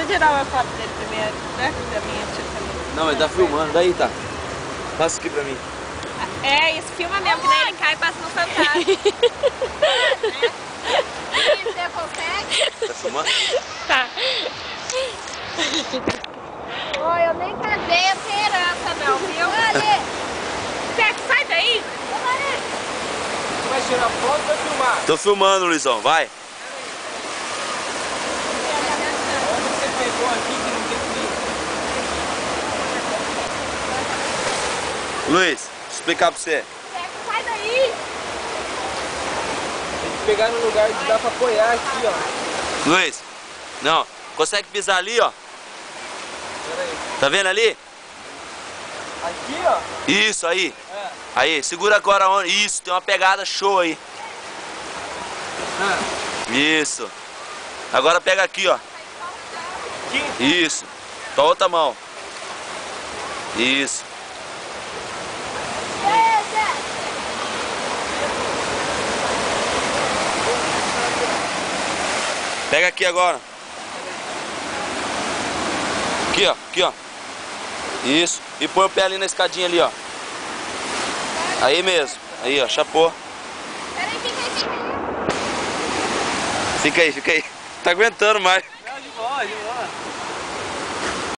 tirar uma foto dele primeiro, né? Da minha tia também. Não, ele tá filmando, daí tá. Passa aqui pra mim. É, isso filma mesmo, que daí ele cai e passa no fantasma. Né? Você consegue? Tá filmando? Tá. Ô, eu nem casei essa herança não, viu? Olha! Sai daí! Você vai tirar foto ou vai filmar? Tô filmando, Luizão, vai. Onde você pegou aqui que não tem fio? Luiz, vou explicar pra você. Sai daí! Tem que pegar no lugar que dá pra apoiar aqui, ó. Luiz, não, consegue pisar ali, ó. Pera aí. Tá vendo ali? Aqui, ó. Isso, aí. É. Aí, segura agora onde. Isso, tem uma pegada show aí. Isso. Agora pega aqui, ó. Aqui. Isso. Com a outra mão. Isso. Pega aqui agora. Aqui, ó. Aqui, ó. Isso. E põe o pé ali na escadinha ali, ó. Aí mesmo. Aí, ó. Chapou. Fica aí, fica aí. Tá aguentando mais. Não, de boa, de boa.